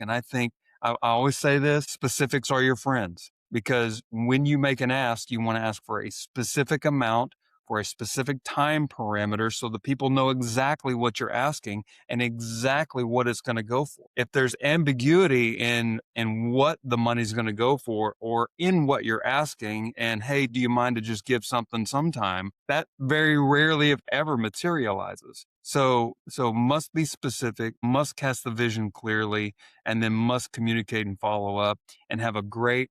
And I think I always say this, specifics are your friends, because when you make an ask, you want to ask for a specific amount for a specific time parameter so the people know exactly what you're asking and exactly what it's going to go for. If there's ambiguity in what the money's going to go for or in what you're asking, and hey, do you mind to just give something sometime? That very rarely, if ever, materializes. So must be specific, must cast the vision clearly, and then must communicate and follow up and have a great,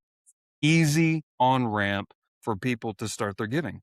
easy on ramp for people to start their giving.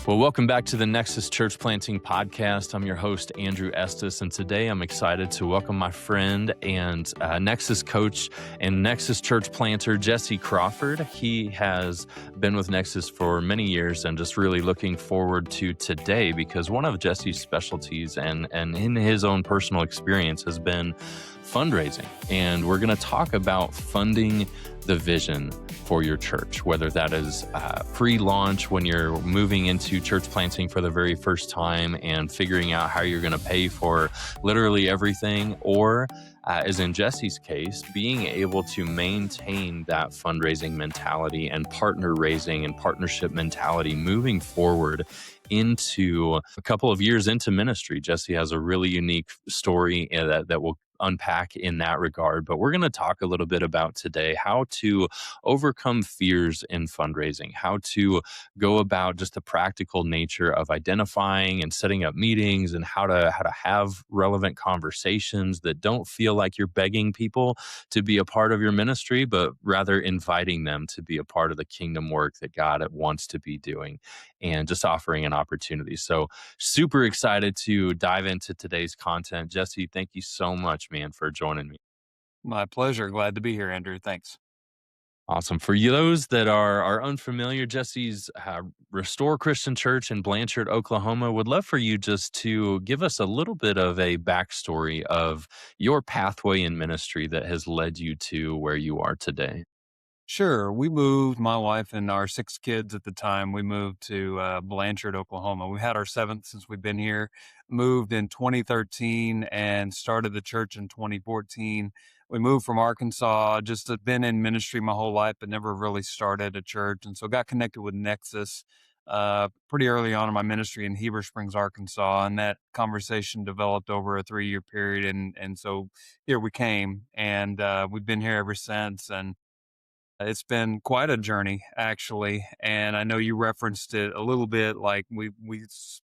Well, welcome back to the Nexus Church Planting Podcast. I'm your host, Andrew Estes, and today I'm excited to welcome my friend and Nexus coach and Nexus Church planter, Jesse Crawford. He has been with Nexus for many years and just really looking forward to today because one of Jesse's specialties and in his own personal experience has been fundraising. And we're going to talk about funding the vision for your church, whether that is pre-launch when you're moving into church planting for the very first time and figuring out how you're going to pay for literally everything, or as in Jesse's case, being able to maintain that fundraising mentality and partner raising and partnership mentality moving forward into a couple of years into ministry. Jesse has a really unique story that will unpack in that regard. But we're going to talk a little bit about today how to overcome fears in fundraising, how to go about just the practical nature of identifying and setting up meetings, and how to have relevant conversations that don't feel like you're begging people to be a part of your ministry, but rather inviting them to be a part of the kingdom work that God wants to be doing, and just offering an opportunity. So super excited to dive into today's content. Jesse, thank you so much, man, for joining me. My pleasure. Glad to be here, Andrew. Thanks. Awesome. For you, those that are unfamiliar, Jesse's Restore Christian Church in Blanchard, Oklahoma, would love for you just to give us a little bit of a backstory of your pathway in ministry that has led you to where you are today. Sure. We moved, my wife and our 6 kids at the time, we moved to Blanchard, Oklahoma. We had our seventh since we've been here, moved in 2013 and started the church in 2014. We moved from Arkansas, just had been in ministry my whole life, but never really started a church. And so got connected with Nexus pretty early on in my ministry in Heber Springs, Arkansas. And that conversation developed over a 3-year period. And so here we came, and we've been here ever since. And it's been quite a journey, actually, and I know you referenced it a little bit. Like we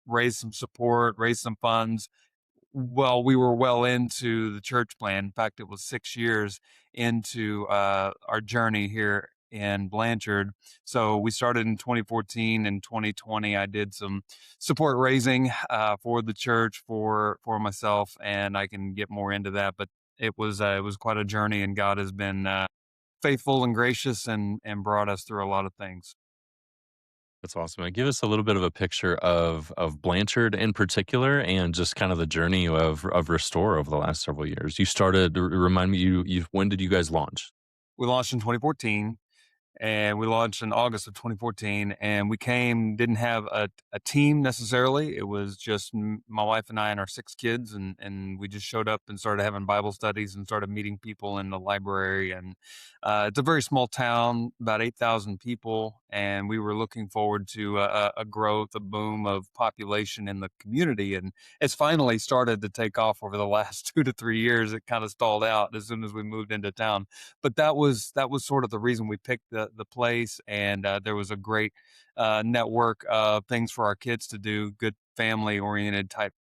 raised some support, raised some funds. Well, we were well into the church plan. In fact, it was 6 years into our journey here in Blanchard. So we started in 2014. In 2020, I did some support raising for the church for myself, and I can get more into that. But it was quite a journey, and God has been faithful and gracious and brought us through a lot of things. That's awesome. And give us a little bit of a picture of Blanchard in particular, and just kind of the journey of Restore over the last several years. You started. Remind me, you when did you guys launch? We launched in 2014, and we launched in August of 2014, and we didn't have a team necessarily. It was just my wife and I and our 6 kids, and we just showed up and started having Bible studies and started meeting people in the library. And it's a very small town, about 8,000 people, and we were looking forward to a growth, a boom of population in the community. And it's finally started to take off over the last 2 to 3 years. It kind of stalled out as soon as we moved into town, but that was sort of the reason we picked the place. And there was a great network of things for our kids to do, good family oriented type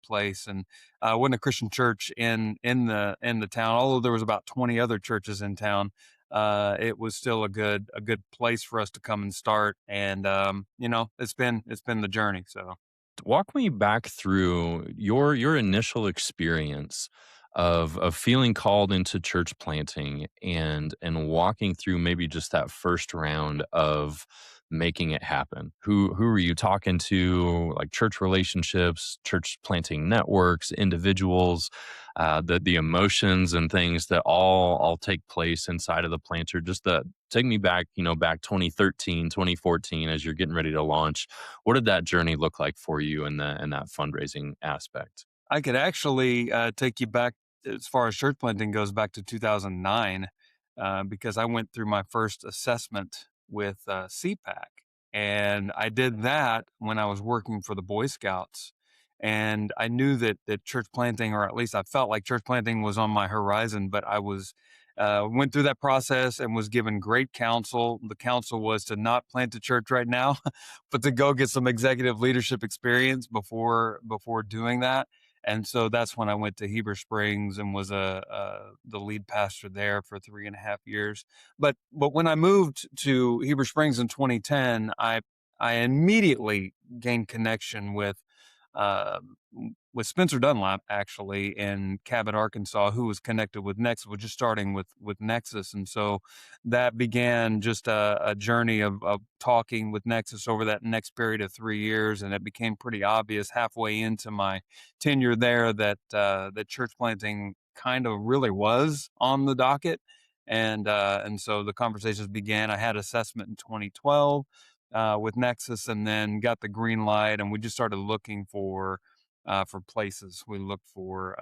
place. And wasn't a Christian church in the town, although there was about 20 other churches in town. It was still a good place for us to come and start. And it's been the journey. So Walk me back through your initial experience of feeling called into church planting and walking through maybe just that first round of making it happen. Who are you talking to? Like church relationships, church planting networks, individuals, the emotions and things that all take place inside of the planter. Just the take me back, back 2013, 2014, as you're getting ready to launch. What did that journey look like for you in that fundraising aspect? I could actually take you back as far as church planting goes back to 2009 because I went through my first assessment with CPAC. And I did that when I was working for the Boy Scouts. And I knew that church planting, or at least I felt like church planting was on my horizon, but I was went through that process and was given great counsel. The counsel was to not plant a church right now, but to go get some executive leadership experience before doing that. And so that's when I went to Heber Springs and was the lead pastor there for 3.5 years. But when I moved to Heber Springs in 2010, I immediately gained connection uh, with Spencer Dunlap actually in Cabot, Arkansas, who was connected with Nexus, was just starting with Nexus, and so that began just a journey of talking with Nexus over that next period of 3 years, and it became pretty obvious halfway into my tenure there that church planting kind of really was on the docket, and so the conversations began. I had assessment in 2012 with Nexus, and then got the green light, and we just started looking for places. We looked for,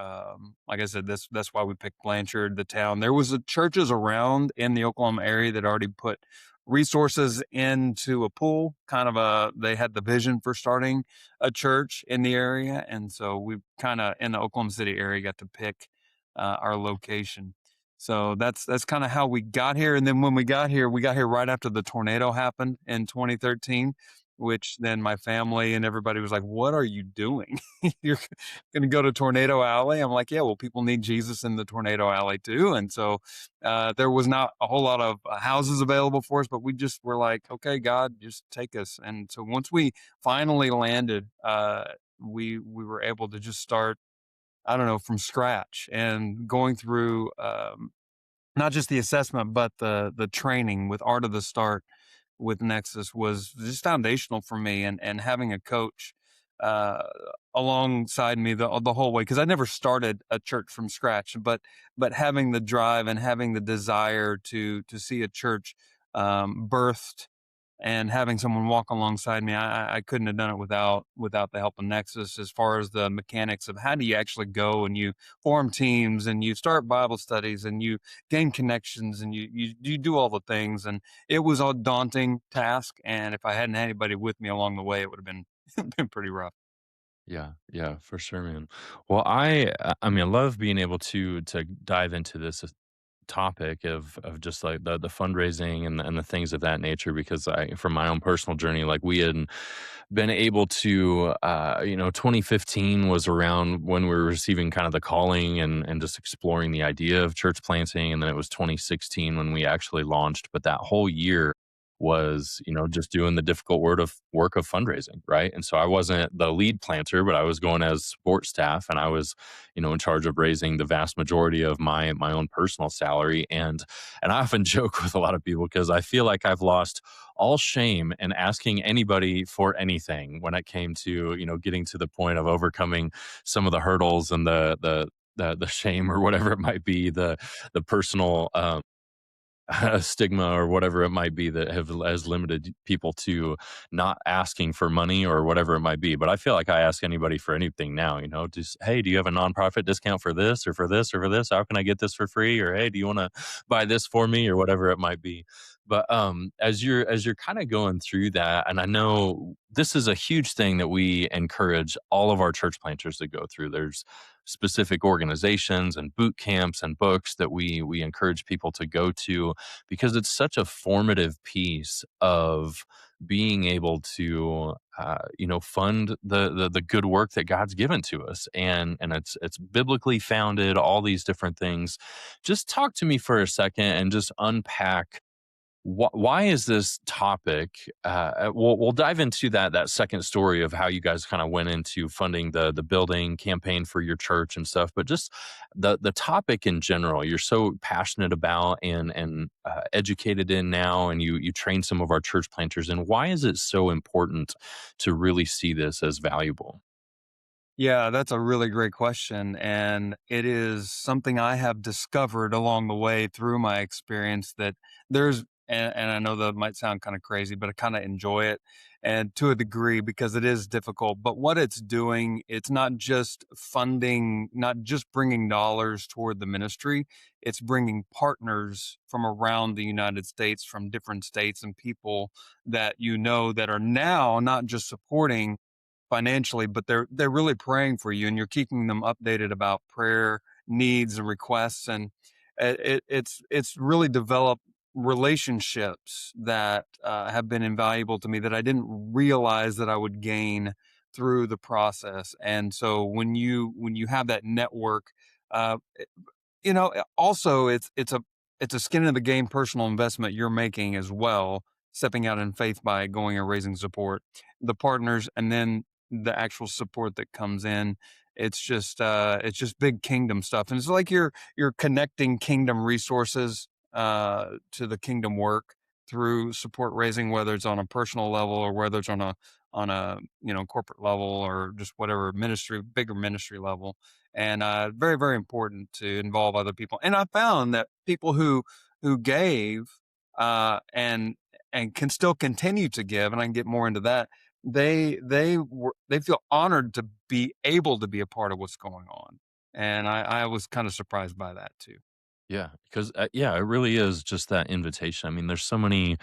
like I said, that's why we picked Blanchard, the town. There was churches around in the Oklahoma area that already put resources into a pool. They had the vision for starting a church in the area, and so we kind of in the Oklahoma City area got to pick our location. So that's kind of how we got here. And then when we got here right after the tornado happened in 2013, which then my family and everybody was like, "What are you doing? You're going to go to Tornado Alley?" I'm like, "Yeah, well, people need Jesus in the Tornado Alley too." And so there was not a whole lot of houses available for us, but we just were like, "Okay, God, just take us." And so once we finally landed, we were able to just start, I don't know, from scratch and going through not just the assessment, but the training with Art of the Start with Nexus was just foundational for me, and having a coach uh, alongside me the whole way, because I never started a church from scratch, but having the drive and having the desire to see a church birthed, and having someone walk alongside me, I couldn't have done it without the help of Nexus. As far as the mechanics of how do you actually go and you form teams and you start Bible studies and you gain connections and you do all the things, and it was a daunting task. And if I hadn't had anybody with me along the way, it would have been been pretty rough. Yeah, yeah, for sure, man. Well, I mean, I love being able to dive into this topic of just like the fundraising and the things of that nature because I from my own personal journey, like we had been able to 2015 was around when we were receiving kind of the calling and just exploring the idea of church planting, and then it was 2016 when we actually launched. But that whole year was just doing the difficult work of fundraising, right? And so I wasn't the lead planter, but I was going as support staff, and I was in charge of raising the vast majority of my own personal salary. And I often joke with a lot of people because I feel like I've lost all shame in asking anybody for anything when it came to getting to the point of overcoming some of the hurdles and the shame or whatever it might be, the personal stigma or whatever it might be that has limited people to not asking for money or whatever it might be. But I feel like I ask anybody for anything now, just, hey, do you have a nonprofit discount for this or for this or for this? How can I get this for free? Or hey, do you want to buy this for me or whatever it might be? But as you're kind of going through that, and I know this is a huge thing that we encourage all of our church planters to go through. There's specific organizations and boot camps and books that we encourage people to go to because it's such a formative piece of being able to fund the good work that God's given to us, and it's biblically founded, all these different things. Just talk to me for a second and just unpack Why is this topic? We'll dive into that second story of how you guys kind of went into funding the building campaign for your church and stuff. But just the topic in general, you're so passionate about and educated in now, and you train some of our church planters. And why is it so important to really see this as valuable? Yeah, that's a really great question. And it is something I have discovered along the way through my experience that and I know that might sound kind of crazy, but I kind of enjoy it and to a degree because it is difficult. But what it's doing, it's not just funding, not just bringing dollars toward the ministry, it's bringing partners from around the United States, from different states and people that that are now not just supporting financially, but they're really praying for you, and you're keeping them updated about prayer needs and requests, and it's really developed relationships that have been invaluable to me that I didn't realize that I would gain through the process. And so when you have that network, uh, also it's a skin in the game personal investment you're making as well, stepping out in faith by going and raising support, the partners, and then the actual support that comes in. It's just big kingdom stuff. And it's like you're connecting kingdom resources to the kingdom work through support raising, whether it's on a personal level or whether it's on a corporate level or just whatever bigger ministry level. And very, very important to involve other people. And I found that people who gave and can still continue to give, and I can get more into that. They feel honored to be able to be a part of what's going on, and I was kind of surprised by that too. Yeah, because yeah, it really is just that invitation. I mean, there's so many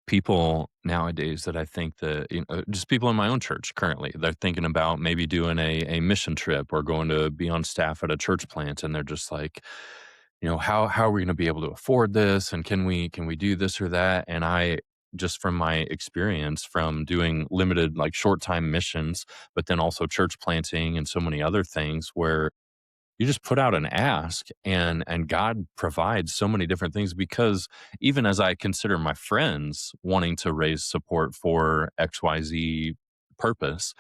people nowadays that I think that just people in my own church currently, they're thinking about maybe doing a mission trip or going to be on staff at a church plant, and they're just like, how are we going to be able to afford this, and can we do this or that? And I just from my experience from doing limited like short time missions, but then also church planting and so many other things where you just put out an ask and God provides so many different things because even as I consider my friends wanting to raise support for XYZ purpose,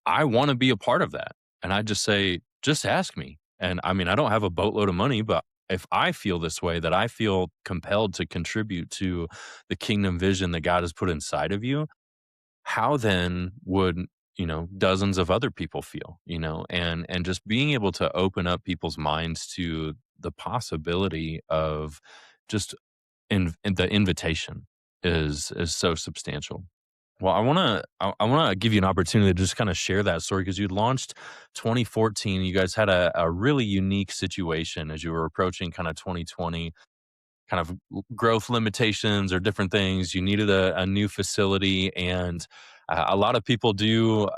I want to be a part of that. And I just say, just ask me. And I mean, I don't have a boatload of money, but if I feel this way, that I feel compelled to contribute to the kingdom vision that God has put inside of you, how then would dozens of other people feel, and just being able to open up people's minds to the possibility of just in the invitation is so substantial. Well, I want to give you an opportunity to just kind of share that story because you launched 2014. You guys had a really unique situation as you were approaching kind of 2020, kind of growth limitations or different things. You needed a new facility, and a lot of people do,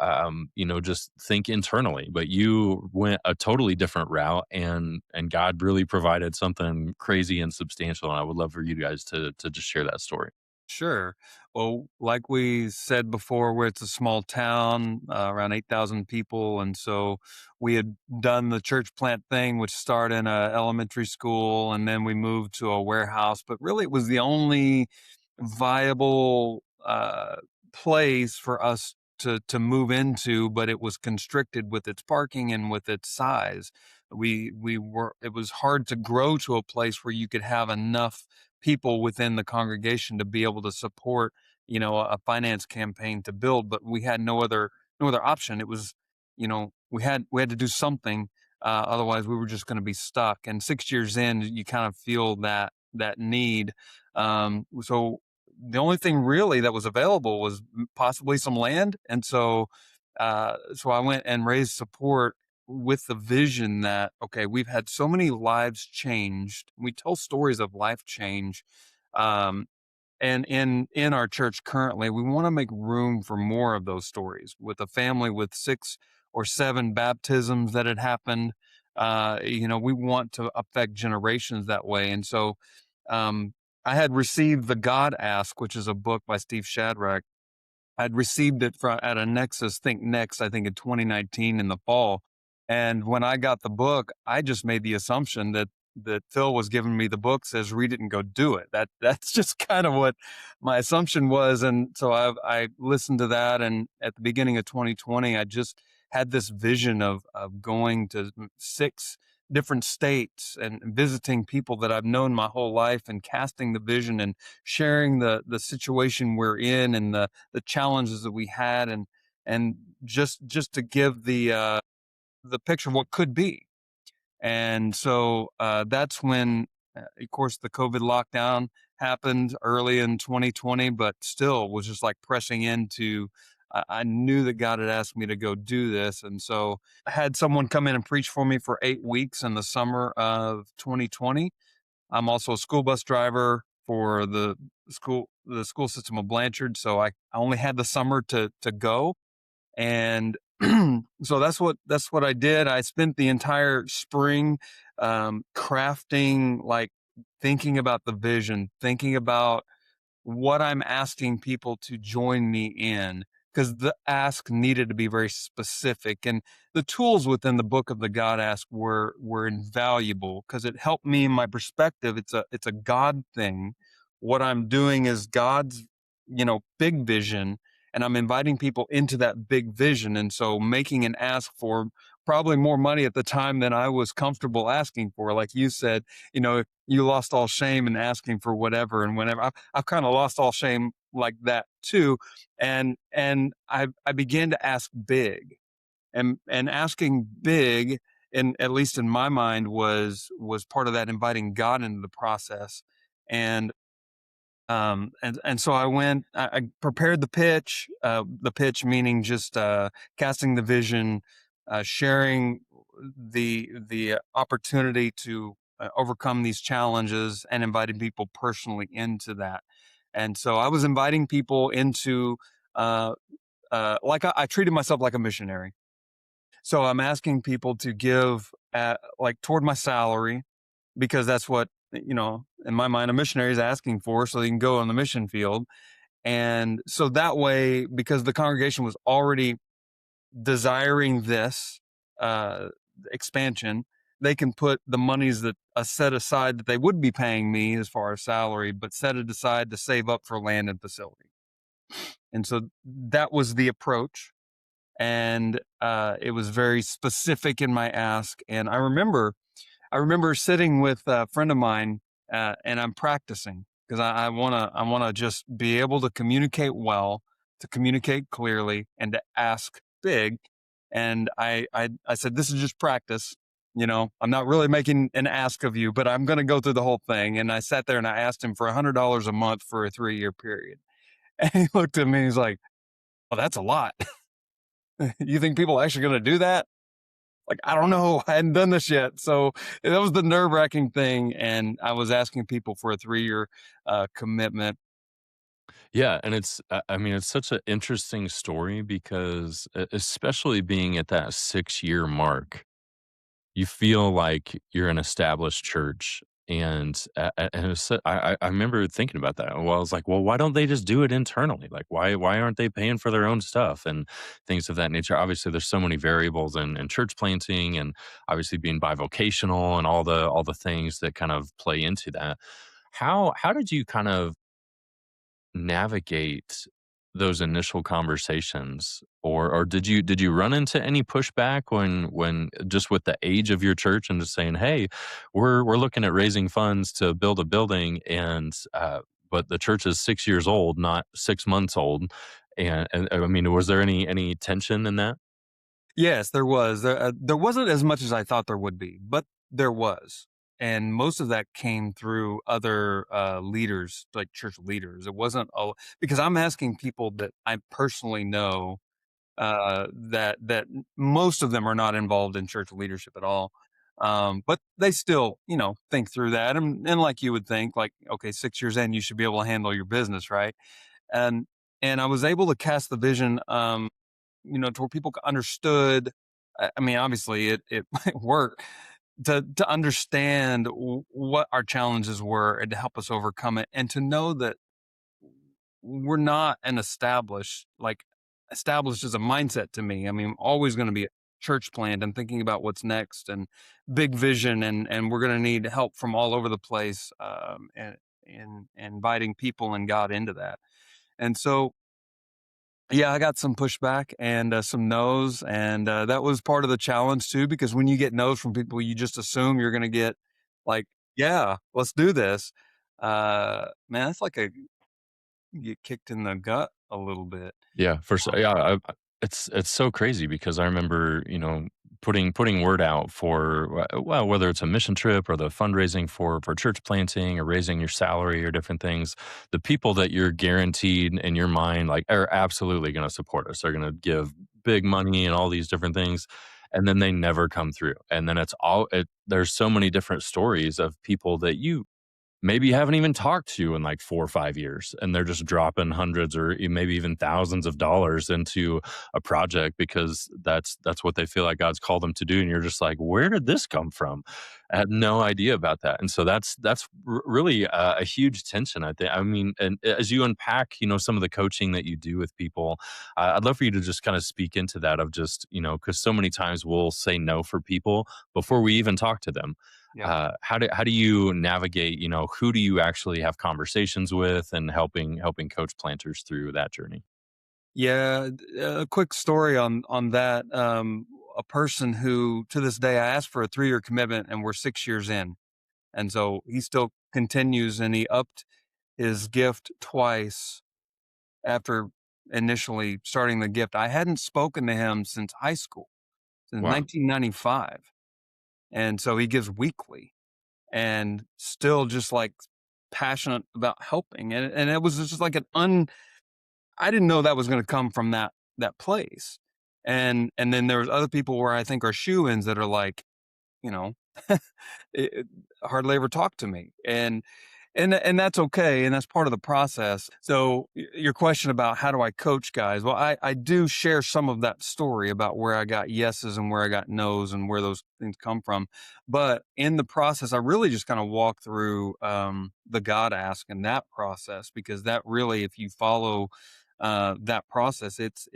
just think internally. But you went a totally different route, and God really provided something crazy and substantial. And I would love for you guys to just share that story. Sure. Well, like we said before, where it's a small town, around 8,000 people. And so we had done the church plant thing, which started in a elementary school, and then we moved to a warehouse. But really, it was the only viable place for us to move into, but it was constricted with its parking and with its size. It was hard to grow to a place where you could have enough people within the congregation to be able to support a finance campaign to build, but we had no other option. It was we had to do something, otherwise we were just going to be stuck. And 6 years in, you kind of feel that need. So the only thing really that was available was possibly some land. And so I went and raised support with the vision that, okay, we've had so many lives changed. We tell stories of life change. Um, and in our church currently, we want to make room for more of those stories. With a family with 6 or 7 baptisms that had happened, we want to affect generations that way. And so um, I had received the God Ask, which is a book by Steve Shadrach. I'd received it from at a Nexus Think Next, I think in 2019 in the fall. And when I got the book, I just made the assumption that that Phil was giving me the book says read it and go do it. That's just kind of what my assumption was, and so I listened to that. And at the beginning of 2020, I just had this vision of going to 6 different states and visiting people that I've known my whole life, and casting the vision and sharing the situation we're in, and the challenges that we had, and just to give the picture of what could be. And so that's when, of course, the COVID lockdown happened early in 2020, but still was just like pressing into. I knew that God had asked me to go do this. And so I had someone come in and preach for me for 8 weeks in the summer of 2020. I'm also a school bus driver for the school system of Blanchard. So I only had the summer to go. And so that's what I did. I spent the entire spring crafting, like thinking about the vision, thinking about what I'm asking people to join me in, because the ask needed to be very specific. And the tools within the book of the God Ask were invaluable, because it helped me in my perspective. It's a God thing. What I'm doing is God's, big vision, and I'm inviting people into that big vision. And so making an ask for probably more money at the time than I was comfortable asking for. Like you said, you lost all shame in asking for whatever and whenever. I've kind of lost all shame like that too. And I began to ask big, and asking big, and at least in my mind, was part of that inviting God into the process. And so I prepared the pitch meaning just casting the vision, sharing the opportunity to overcome these challenges, and inviting people personally into that. And so I was inviting people into, uh, like I treated myself like a missionary. So I'm asking people to give like toward my salary, because that's what, in my mind, a missionary is asking for, so they can go on the mission field. And so that way, because the congregation was already desiring this uh, expansion, they can put the monies that set aside that they would be paying me as far as salary, but set it aside to save up for land and facility. And so that was the approach. And it was very specific in my ask. And I remember sitting with a friend of mine, and I'm practicing, because I wanna just be able to communicate well, to communicate clearly, and to ask big. And I said, this is just practice. I'm not really making an ask of you, but I'm going to go through the whole thing. And I sat there and I asked him for $100 a month for a 3-year period. And he looked at me and he's like, "Well, that's a lot. You think people are actually going to do that?" Like, I don't know. I hadn't done this yet. So that was the nerve-wracking thing. And I was asking people for a 3-year commitment. Yeah, and I mean, it's such an interesting story because especially being at that 6-year mark, you feel like you're an established church. And it was I remember thinking about that. Well, I was like, well, why don't they just do it internally? Like, why aren't they paying for their own stuff and things of that nature? Obviously, there's so many variables in church planting, and obviously being bivocational, and all the things that kind of play into that. How did you kind of navigate those initial conversations, or did you run into any pushback when just with the age of your church and just saying, hey, we're looking at raising funds to build a building, and but the church is 6 years old, not 6 months old. And I mean, was there any tension in that? Yes, there was. There wasn't as much as I thought there would be, but there was. And most of that came through other leaders, like church leaders. It wasn't because I'm asking people that I personally know, that most of them are not involved in church leadership at all. But they still, think through that. And like you would think, like, okay, 6 years in, you should be able to handle your business, right? And and I was able to cast the vision, to where people understood. I mean, obviously, it might work to understand what our challenges were, and to help us overcome it, and to know that we're not an established, like, established as a mindset to me. I mean, always going to be. church plant and thinking about what's next and big vision, and we're going to need help from all over the place, and inviting people and God into that. And so, yeah, I got some pushback and some no's, and that was part of the challenge too. Because when you get no's from people, you just assume you're going to get like, yeah, let's do this. Man, that's like a you get kicked in the gut a little bit. Yeah, for sure. Yeah, it's so crazy because I remember, putting word out for well, whether it's a mission trip or the fundraising for church planting or raising your salary or different things, the people that you're guaranteed in your mind like are absolutely going to support us. They're going to give big money and all these different things, and then they never come through. And then there's so many different stories of people that you maybe you haven't even talked to in like 4 or 5 years, and they're just dropping hundreds or maybe even thousands of dollars into a project because that's what they feel like God's called them to do, and you're just like, "Where did this come from?" I had no idea about that, and so that's really a huge tension, I think. I mean, and as you unpack, some of the coaching that you do with people, I'd love for you to just kinda speak into that of just, because so many times we'll say no for people before we even talk to them. Yeah. How do you navigate, who do you actually have conversations with and helping coach planters through that journey? Yeah, a quick story on that. A person who, to this day, I asked for a 3-year commitment, and we're 6 years in, and so he still continues, and he upped his gift twice after initially starting the gift. I hadn't spoken to him since high school, since Wow. 1995, and so he gives weekly, and still just like passionate about helping, and it was just like I didn't know that was gonna come from that place. And then there's other people where I think are shoo-ins that are like, you know, it hardly ever talk to me, and that's okay, and that's part of the process. So your question about how do I coach guys? Well, I do share some of that story about where I got yeses and where I got nos and where those things come from. But in the process, I really just kind of walk through the God ask and that process, because that really, if you follow that process, it's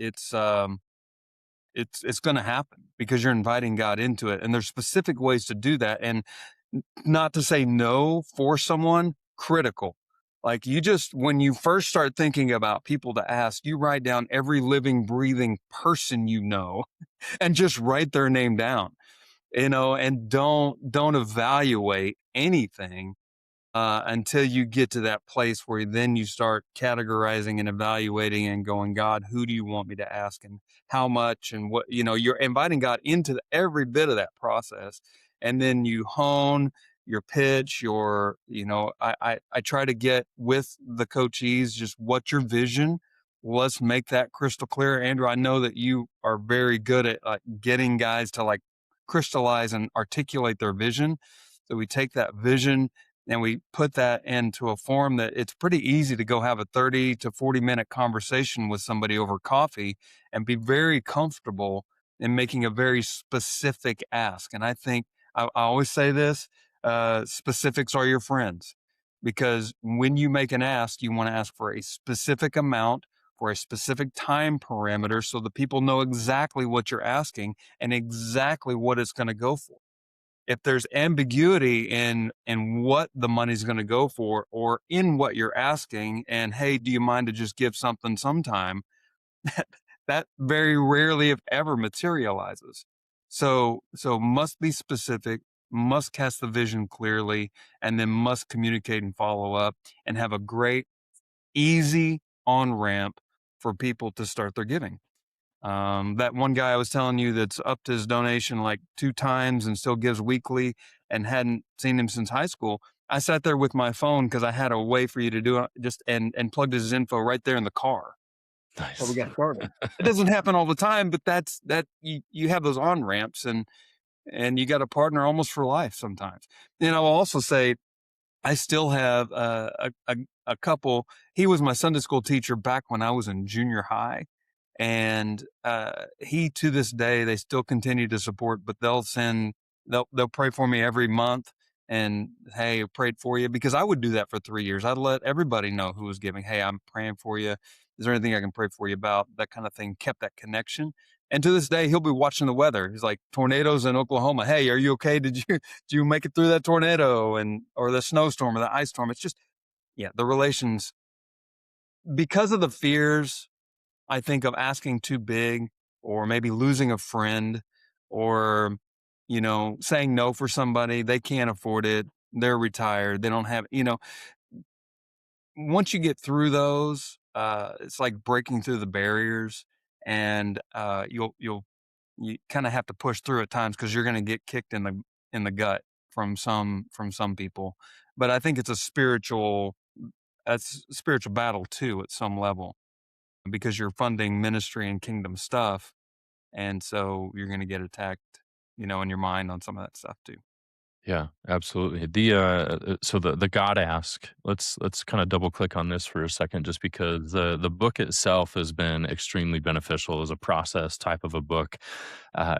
going to happen because you're inviting God into it, and there's specific ways to do that. And not to say no for someone critical. Like, you just, when you first start thinking about people to ask, you write down every living, breathing person and just write their name down, and don't evaluate anything until you get to that place where then you start categorizing and evaluating and going, God, who do you want me to ask, and how much, and what, you're inviting God into every bit of that process. And then you hone your pitch, I try to get with the coachees, just what's your vision? Let's make that crystal clear. Andrew, I know that you are very good at like getting guys to like crystallize and articulate their vision. So we take that vision and we put that into a form that it's pretty easy to go have a 30 to 40-minute conversation with somebody over coffee and be very comfortable in making a very specific ask. And I think I always say this, specifics are your friends, because when you make an ask, you want to ask for a specific amount for a specific time parameter so the people know exactly what you're asking and exactly what it's going to go for. If there's ambiguity in what the money's going to go for or in what you're asking, and hey, do you mind to just give something sometime, that that very rarely if ever materializes. So must be specific, must cast the vision clearly, and then must communicate and follow up, and have a great easy on ramp for people to start their giving. That one guy I was telling you that's upped his donation like 2 times and still gives weekly and hadn't seen him since high school. I sat there with my phone because I had a way for you to do it, just and plugged his info right there in the car. So we Nice. got started. It doesn't happen all the time, but you have those on ramps, and you got a partner almost for life sometimes. And I'll also say I still have a couple. He was my Sunday school teacher back when I was in junior high, and he, to this day, they still continue to support. But they'll pray for me every month, and hey, I prayed for you, because I would do that for 3 years. I'd let everybody know who was giving. Hey, I'm praying for you. Is there anything I can pray for you about? That kind of thing. Kept that connection. And to this day, he'll be watching the weather. He's like, tornadoes in Oklahoma. Hey, are you okay? Did you make it through that tornado or the snowstorm or the ice storm? It's just, yeah, the relations, because of the fears, I think, of asking too big, or maybe losing a friend, or, saying no for somebody. They can't afford it. They're retired. They don't have, once you get through those, it's like breaking through the barriers, and you kind of have to push through at times, because you're going to get kicked in the gut from some people. But I think it's that's a spiritual battle too, at some level, because you're funding ministry and kingdom stuff, and so you're going to get attacked, in your mind on some of that stuff too. Yeah, absolutely. So the God ask. Let's kind of double click on this for a second, just because the book itself has been extremely beneficial as a process type of a book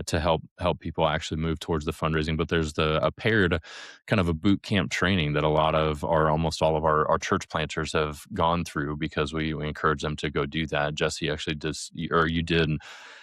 to help people actually move towards the fundraising. But there's a paired kind of a boot camp training that a lot of our almost all of our church planters have gone through, because we encourage them to go do that. Jesse actually does, or you did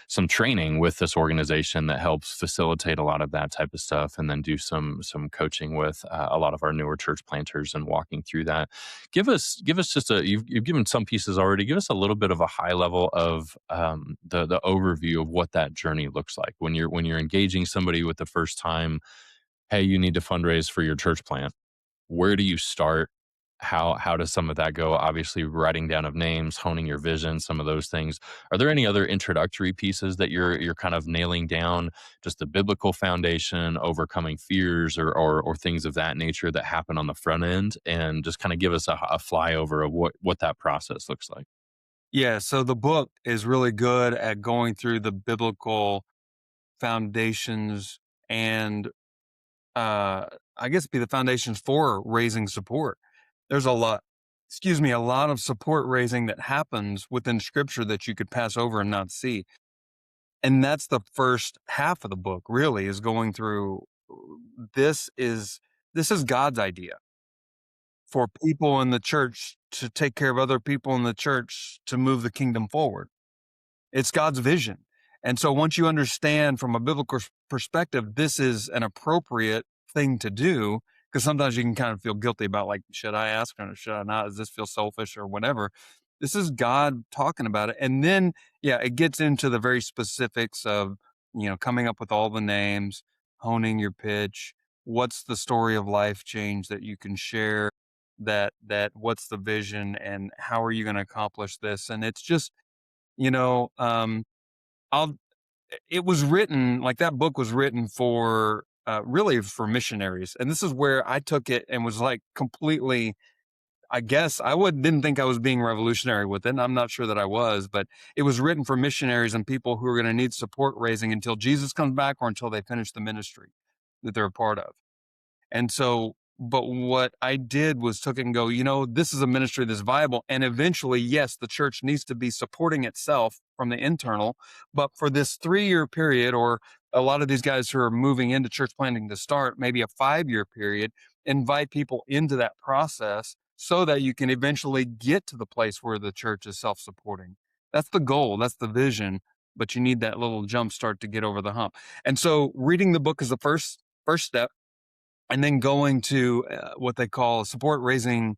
some training with this organization that helps facilitate a lot of that type of stuff, and then do some coaching with a lot of our newer church planters and walking through that. Give us just you've given some pieces already. Give us a little bit of a high level of the overview of what that journey looks like when you're engaging somebody with the first time. Hey, you need to fundraise for your church plant. Where do you start? How does some of that go? Obviously, writing down of names, honing your vision, some of those things. Are there any other introductory pieces that you're kind of nailing down? Just the biblical foundation, overcoming fears, or things of that nature that happen on the front end, and just kind of give us a flyover of what that process looks like. Yeah, so the book is really good at going through the biblical foundations, and uh I guess be the foundations for raising support. There's a lot of support raising that happens within scripture that you could pass over and not see. And that's the first half of the book, really, is going through, this is this is God's idea for people in the church to take care of other people in the church to move the kingdom forward. It's God's vision. And so once you understand from a biblical perspective, this is an appropriate thing to do, because sometimes you can kind of feel guilty about, like, should I ask or should I not? Does this feel selfish or whatever? This is God talking about it. And then, yeah, it gets into the very specifics of, coming up with all the names, honing your pitch. What's the story of life change that you can share? What's the vision, and how are you going to accomplish this? And it's just, you know, I'll it was written, like, that book was written for, really for missionaries, and this is where I took it and was, like, completely, I guess I would didn't think I was being revolutionary with it, and I'm not sure that I was, but it was written for missionaries and people who are gonna need support raising until Jesus comes back, or until they finish the ministry that they're a part of. And so, but what I did was took it and go, this is a ministry that's viable. And eventually, yes, the church needs to be supporting itself from the internal. But for this 3-year period, or a lot of these guys who are moving into church planting to start, maybe a 5-year period, invite people into that process so that you can eventually get to the place where the church is self supporting. That's the goal, that's the vision. But you need that little jump start to get over the hump. And so reading the book is the first step, and then going to, what they call support raising,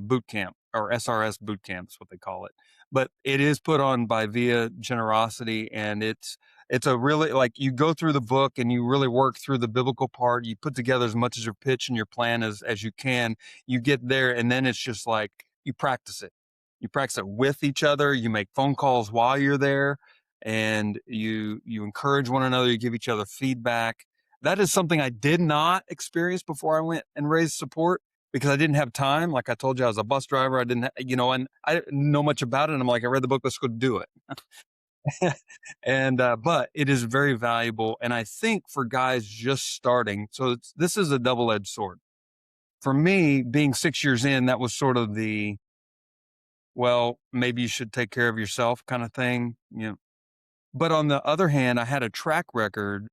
boot camp, or SRS boot camp is what they call it. But it is put on by Via Generosity, and it's a really, like, you go through the book and you really work through the biblical part. You put together as much as your pitch and your plan as you can. You get there, and then it's just like you practice it. You practice it with each other. You make phone calls while you're there, and you encourage one another. You give each other feedback. That is something I did not experience before I went and raised support, because I didn't have time. Like I told you, I was a bus driver. I didn't, and I didn't know much about it. And I'm like, I read the book, let's go do it. And, but it is very valuable. And I think for guys just starting, so this is a double-edged sword. For me, being 6 years in, that was sort of the, well, maybe you should take care of yourself kind of thing. But on the other hand, I had a track record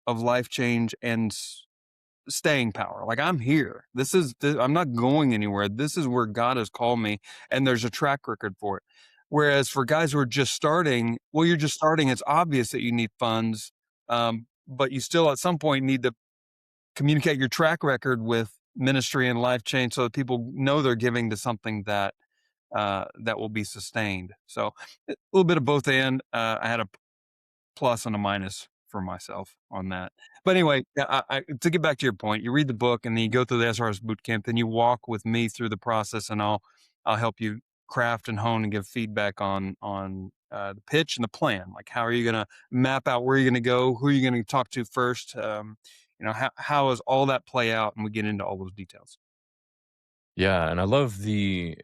of life change and staying power. Like, I'm here. I'm not going anywhere. This is where God has called me, and there's a track record for it. Whereas for guys who are just starting, well, you're just starting. It's obvious that you need funds, but you still at some point need to communicate your track record with ministry and life change so that people know they're giving to something that will be sustained. So a little bit of both and I had a plus and a minus for myself on that. But anyway, to get back to your point, you read the book and then you go through the SRS boot camp, then you walk with me through the process, and I'll help you craft and hone and give feedback on the pitch and the plan. Like, how are you going to map out where you're going to go, who you're going to talk to first? How does all that play out? And we get into all those details. Yeah, and I love the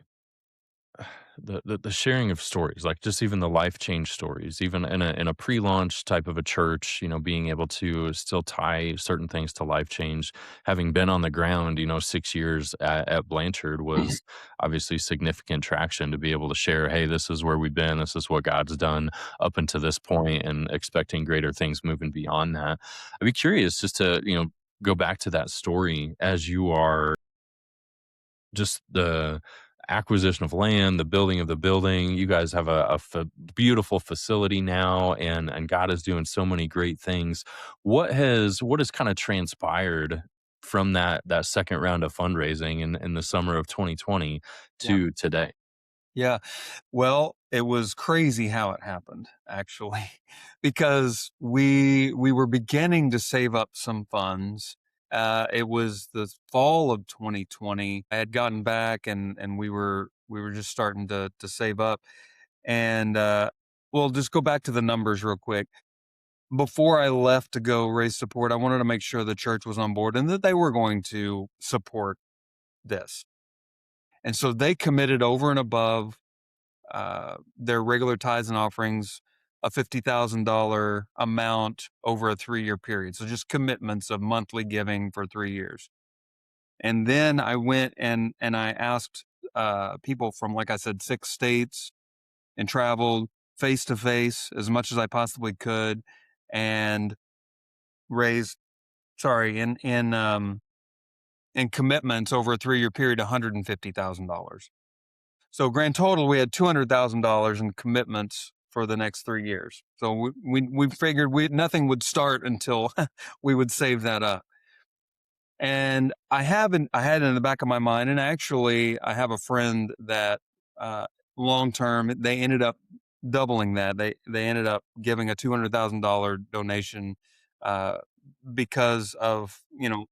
sharing of stories, like just even the life change stories, even in a pre-launch type of a church, being able to still tie certain things to life change. Having been on the ground, 6 years at Blanchard was obviously significant traction to be able to share, hey, this is where we've been, this is what God's done up until this point, and expecting greater things moving beyond that. I'd be curious just to, go back to that story as you are just the acquisition of land, the building of the building. You guys have a beautiful facility now, and God is doing so many great things. What has kind of transpired from that second round of fundraising in the summer of 2020 Yeah. to today? Yeah. Well, it was crazy how it happened, actually, because we were beginning to save up some funds. It was the fall of 2020. I had gotten back, and we were just starting to save up. And well, just go back to the numbers real quick. Before I left to go raise support, I wanted to make sure the church was on board and that they were going to support this. And so they committed over and above their regular tithes and offerings, a $50,000 amount over a 3-year period. So just commitments of monthly giving for 3 years. And then I went and I asked people from, like I said, 6 states, and traveled face to face as much as I possibly could, and raised, sorry, in commitments over a 3-year period, $150,000. So grand total, we had $200,000 in commitments for the next 3 years. So we figured nothing would start until we would save that up. And I had it in the back of my mind, and actually I have a friend that long term they ended up doubling that. They ended up giving a $200,000 donation uh, because of the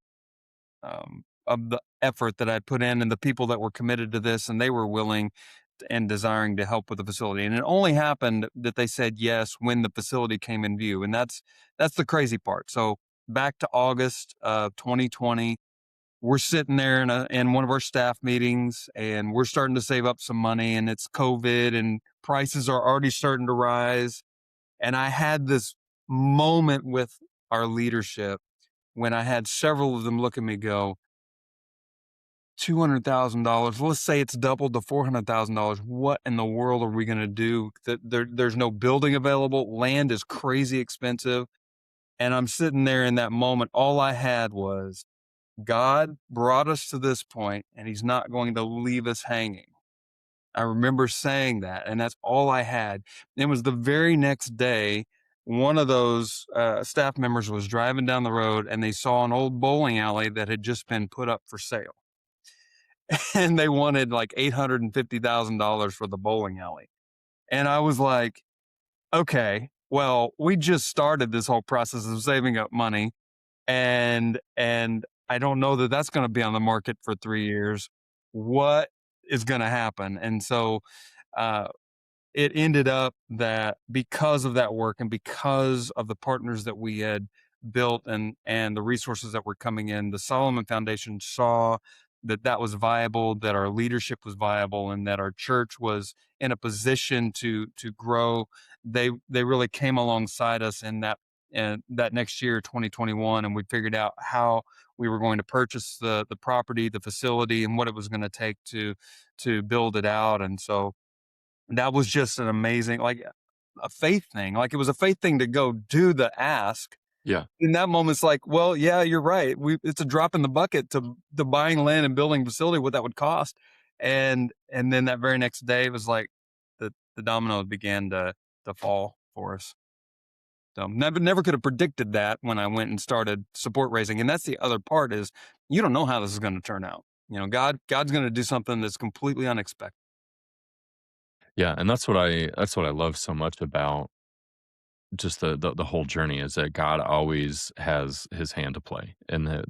effort that I put in and the people that were committed to this, and they were willing and desiring to help with the facility. And it only happened that they said yes when the facility came in view. And that's the crazy part. So back to August of 2020, we're sitting there in one of our staff meetings, and we're starting to save up some money, and it's COVID and prices are already starting to rise. And I had this moment with our leadership when I had several of them look at me go, $200,000. Let's say it's doubled to $400,000. What in the world are we going to do? There's no building available. Land is crazy expensive. And I'm sitting there in that moment. All I had was, God brought us to this point, and He's not going to leave us hanging. I remember saying that, and that's all I had. It was the very next day. One of those staff members was driving down the road, and they saw an old bowling alley that had just been put up for sale. And they wanted like $850,000 for the bowling alley. And I was like, okay, well, we just started this whole process of saving up money, and I don't know that that's going to be on the market for 3 years. What is going to happen? And so uh, it ended up that because of that work and because of the partners that we had built and the resources that were coming in, the Solomon Foundation saw that that was viable, that our leadership was viable, and that our church was in a position to grow. They really came alongside us in that next year, 2021, and we figured out how we were going to purchase the property, the facility, and what it was going to take to build it out. And so that was just an amazing, like, a faith thing. Like, it was a faith thing to go do the ask. Yeah. In that moment, it's like, well, yeah, you're right. It's a drop in the bucket to buying land and building a facility, what that would cost. And then that very next day it was like, the the dominoes began to fall for us. So never could have predicted that when I went and started support raising. And that's the other part is you don't know how this is going to turn out. God's going to do something that's completely unexpected. Yeah, and that's what I love so much about just the whole journey is that God always has his hand to play, and that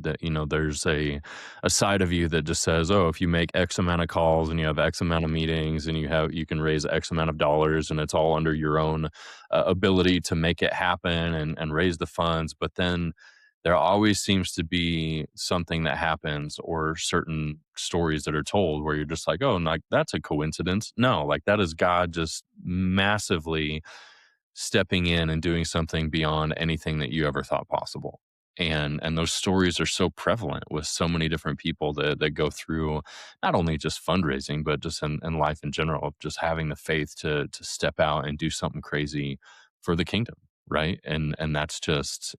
there's a side of you that just says, oh, if you make X amount of calls and you have X amount of meetings and you can raise X amount of dollars and it's all under your own ability to make it happen and raise the funds. But then there always seems to be something that happens or certain stories that are told where you're just like, oh, like that's a coincidence. No, like that is God just massively stepping in and doing something beyond anything that you ever thought possible. And those stories are so prevalent with so many different people that go through not only just fundraising, but just in life in general, of just having the faith to step out and do something crazy for the kingdom, right? And that's just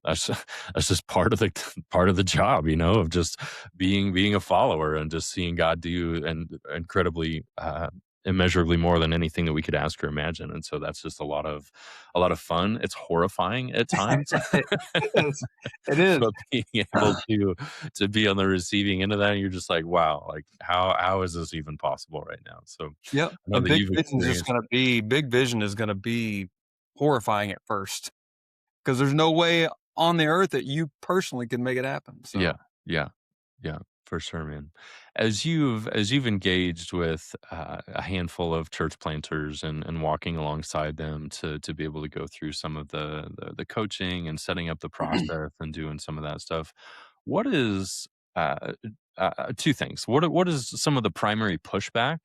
that's that's just part of the part of the job, of just being a follower and just seeing God do and incredibly immeasurably more than anything that we could ask or imagine. And so that's just a lot of fun. It's horrifying at times, It is. It is. but being able to be on the receiving end of that, you're just like, wow, like how is this even possible right now? So Yep. I know And that you've experienced. big vision is going to be horrifying at first because there's no way on the earth that you personally can make it happen. Yeah, So yeah, yeah, for sure, man. As you've engaged with a handful of church planters and walking alongside them to be able to go through some of the coaching and setting up the process and doing some of that stuff, what is two things? What is some of the primary pushback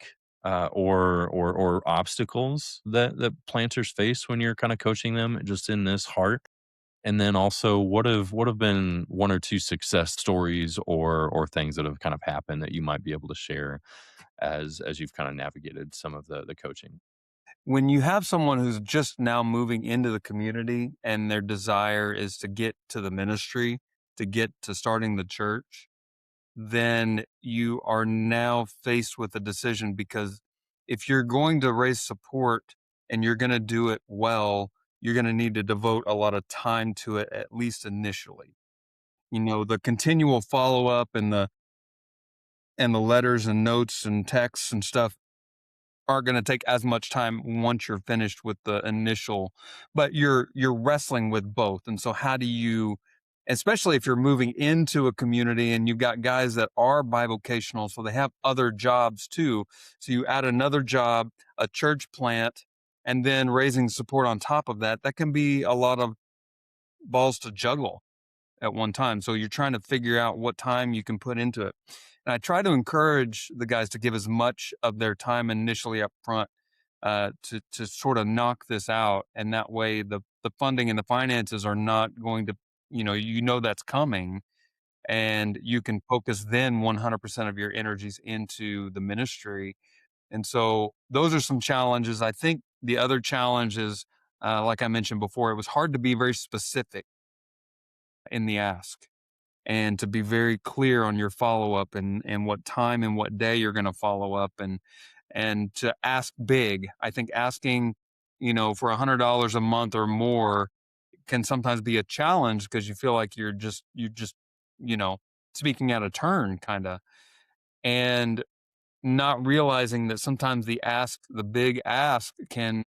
or obstacles that planters face when you're kind of coaching them just in this heart? And then also, what have been one or two success stories or things that have kind of happened that you might be able to share as you've kind of navigated some of the coaching? when you have someone who's just now moving into the community and their desire is to get to the ministry, to get to starting the church, then you are now faced with a decision because if you're going to raise support and you're going to do it well, you're going to need to devote a lot of time to it, at least initially. The continual follow up and the letters and notes and texts and stuff aren't going to take as much time once you're finished with the initial, but you're wrestling with both. And so how do you, especially if you're moving into a community and you've got guys that are bivocational, so they have other jobs too. So you add another job, a church plant, and then raising support on top of that, that can be a lot of balls to juggle at one time. So you're trying to figure out what time you can put into it. And I try to encourage the guys to give as much of their time initially up front to sort of knock this out. And that way the funding and the finances are not going to, that's coming, and you can focus then 100% of your energies into the ministry. And so those are some challenges. I think the other challenge is, like I mentioned before, it was hard to be very specific in the ask and to be very clear on your follow up and what time and what day you're going to follow up and to ask big. I think asking, for $100 a month or more can sometimes be a challenge because you feel like you just, you know, speaking out of turn kind of, and not realizing that sometimes the big ask can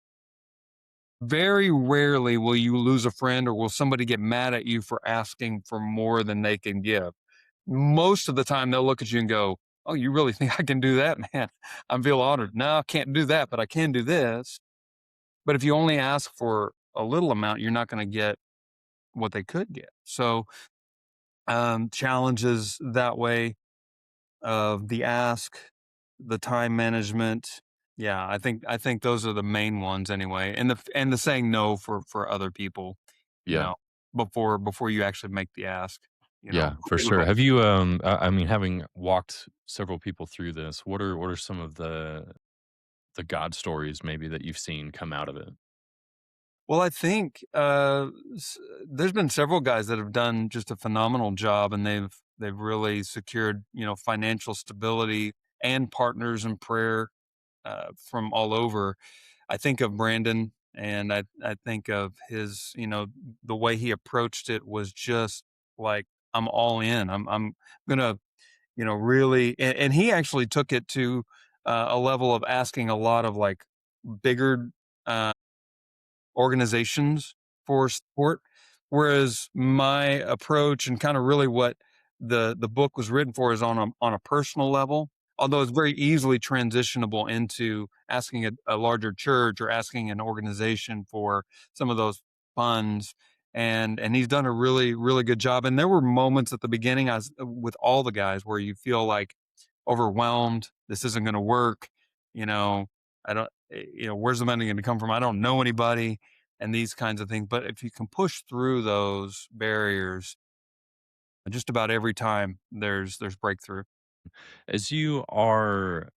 very rarely will you lose a friend or will somebody get mad at you for asking for more than they can give. Most of the time, they'll look at you and go, "Oh, you really think I can do that, man? I feel honored. No, I can't do that, but I can do this." But if you only ask for a little amount, you're not going to get what they could get. So, challenges that way of the ask, the time management. Yeah, I think those are the main ones anyway, and the saying no for other people, you Yeah. know, before you actually make the ask, Yeah, before for you sure. Have you, I mean, having walked several people through this, what are some of the God stories maybe that you've seen come out of it? Well, I think there's been several guys that have done just a phenomenal job, and they've really secured financial stability and partners in prayer from all over. I think of Brandon, and I think of his, the way he approached it was just like, I'm all in. I'm gonna, really, and he actually took it to a level of asking a lot of like bigger uh, organizations for support. Whereas my approach and kind of really what the book was written for is on a personal level, although it's very easily transitionable into asking a larger church or asking an organization for some of those funds. And he's done a really, really good job. And there were moments at the beginning, with all the guys, where you feel like overwhelmed. This isn't going to work. You know, I don't, where's the money going to come from? I don't know anybody, and these kinds of things. But if you can push through those barriers, just about every time there's breakthrough. As you are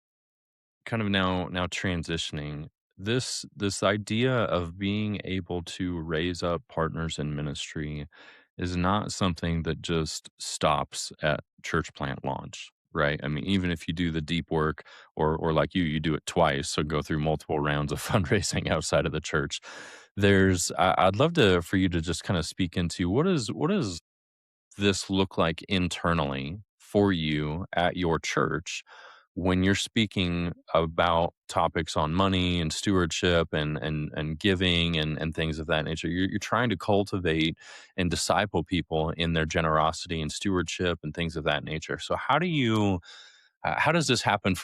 kind of now transitioning, this idea of being able to raise up partners in ministry is not something that just stops at church plant launch, right? I mean, even if you do the deep work, or like you do it twice, so go through multiple rounds of fundraising outside of the church. I'd love to for you to just kind of speak into what is this look like internally for you at your church when you're speaking about topics on money and stewardship and giving and things of that nature? You're trying to cultivate and disciple people in their generosity and stewardship and things of that nature. So how does this happen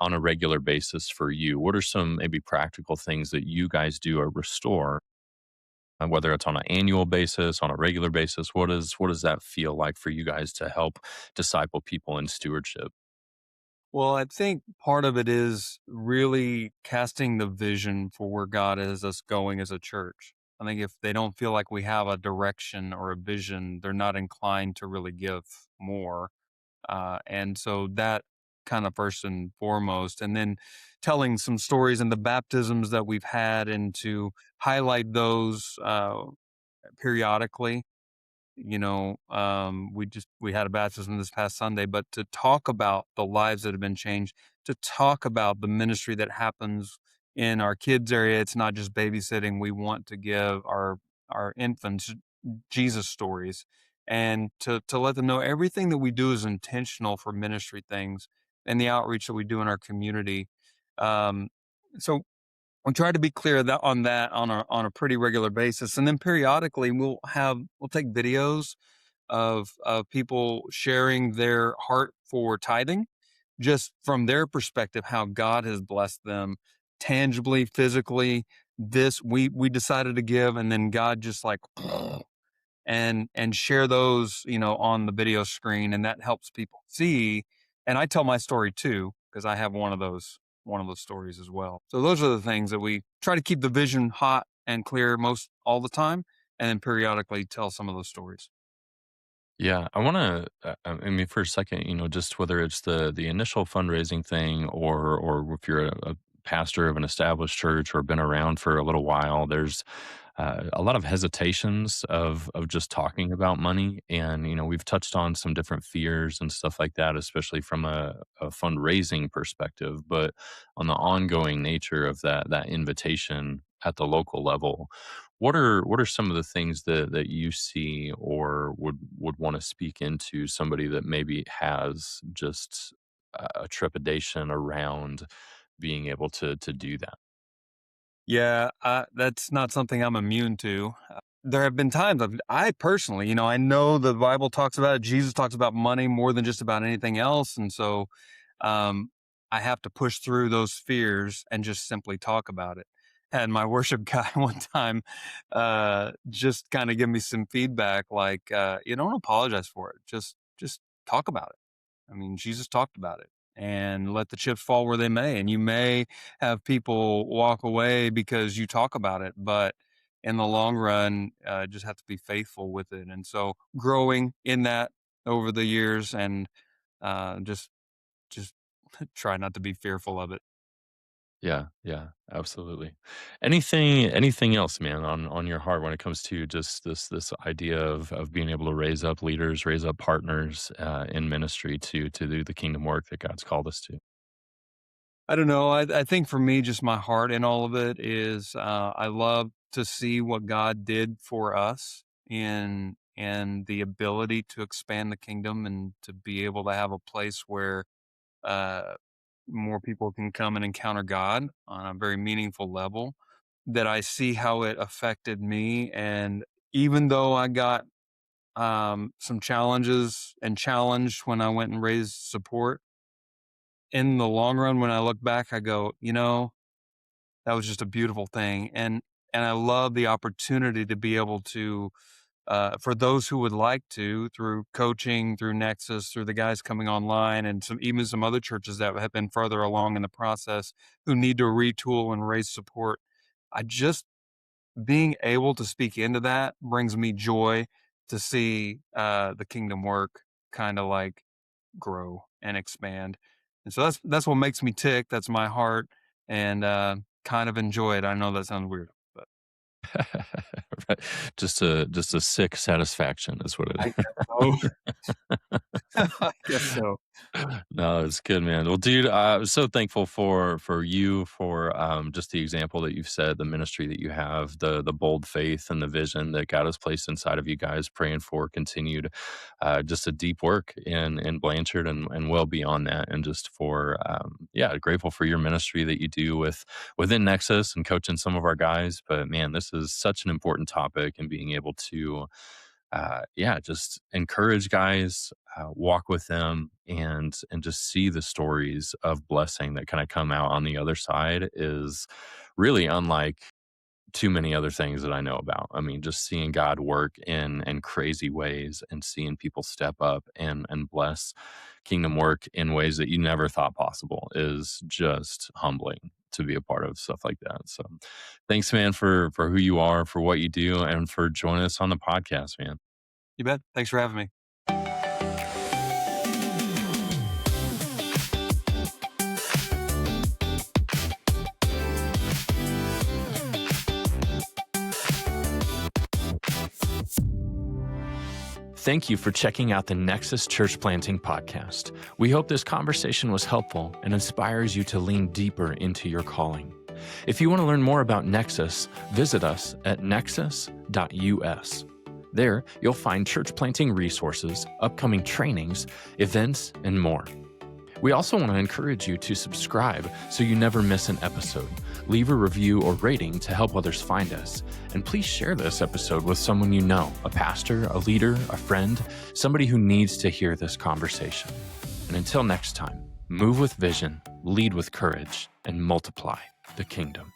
on a regular basis for you? What are some maybe practical things that you guys do at Restore, whether it's on an annual basis, on a regular basis? What does that feel like for you guys to help disciple people in stewardship? Well, I think part of it is really casting the vision for where God is us going as a church. I think if they don't feel like we have a direction or a vision, they're not inclined to really give more. And so that kind of first and foremost, and then telling some stories and the baptisms that we've had, and to highlight those periodically. We had a baptism this past Sunday, but to talk about the lives that have been changed, to talk about the ministry that happens in our kids area. It's not just babysitting. We want to give our infants Jesus stories, and to let them know everything that we do is intentional for ministry things and the outreach that we do in our community. Um, so we try to be clear that on a pretty regular basis, and then periodically we'll take videos of people sharing their heart for tithing, just from their perspective, how God has blessed them tangibly, physically. This we decided to give, and then God just like and share those, on the video screen, and that helps people see. And I tell my story too, because I have one of those stories as well. So those are the things that we try to keep the vision hot and clear most all the time, and then periodically tell some of those stories. Yeah, I want to. I mean, for a second, just whether it's the initial fundraising thing, or if you're a pastor of an established church or been around for a little while, there's a lot of hesitations of just talking about money, and we've touched on some different fears and stuff like that, especially from a fundraising perspective. But on the ongoing nature of that invitation at the local level, what are some of the things that you see or would want to speak into somebody that maybe has just a trepidation around being able to do that? Yeah, that's not something I'm immune to. There have been times I personally, I know the Bible talks about it. Jesus talks about money more than just about anything else, and so um, I have to push through those fears and just simply talk about it. Had my worship guy one time just kind of give me some feedback, like, you don't apologize for it. Just talk about it. I mean, Jesus talked about it, and let the chips fall where they may. And you may have people walk away because you talk about it, but in the long run, just have to be faithful with it. And so, growing in that over the years, and just try not to be fearful of it. Yeah, yeah, absolutely. Anything else, man, on your heart when it comes to just this idea of being able to raise up leaders, raise up partners in ministry to do the kingdom work that God's called us to? I don't know. I think for me, just my heart in all of it is I love to see what God did for us in and the ability to expand the kingdom and to be able to have a place where uh, more people can come and encounter God on a very meaningful level. That I see how it affected me, and even though I got some challenges and challenged when I went and raised support, in the long run, when I look back, I go, that was just a beautiful thing. And I love the opportunity to be able to, for those who would like to, through coaching, through Nexus, through the guys coming online, and even some other churches that have been further along in the process who need to retool and raise support. I just being able to speak into that brings me joy to see the kingdom work kind of like grow and expand. And so that's what makes me tick. That's my heart, and kind of enjoy it. I know that sounds weird, but Right. Just a sick satisfaction is what I it guess so. I guess so. No, it's good, man. Well, dude, I'm so thankful for you, for just the example that you've said, the ministry that you have, the bold faith and the vision that God has placed inside of you guys. Praying for continued, just a deep work in Blanchard and well beyond that, and just for yeah, grateful for your ministry that you do within Nexus and coaching some of our guys. But man, this is such an important topic, and being able to yeah, just encourage guys, walk with them, and just see the stories of blessing that kind of come out on the other side is really unlike too many other things that I know about. I mean, just seeing God work in crazy ways and seeing people step up and bless kingdom work in ways that you never thought possible is just humbling to be a part of stuff like that. So thanks, man, for who you are, for what you do, and for joining us on the podcast, man. You bet. Thanks for having me. Thank you for checking out the Nexus Church Planting Podcast. We hope this conversation was helpful and inspires you to lean deeper into your calling. If you want to learn more about Nexus, visit us at nexus.us. There, you'll find church planting resources, upcoming trainings, events, and more. We also want to encourage you to subscribe so you never miss an episode. Leave a review or rating to help others find us. And please share this episode with someone you know, a pastor, a leader, a friend, somebody who needs to hear this conversation. And until next time, move with vision, lead with courage, and multiply the kingdom.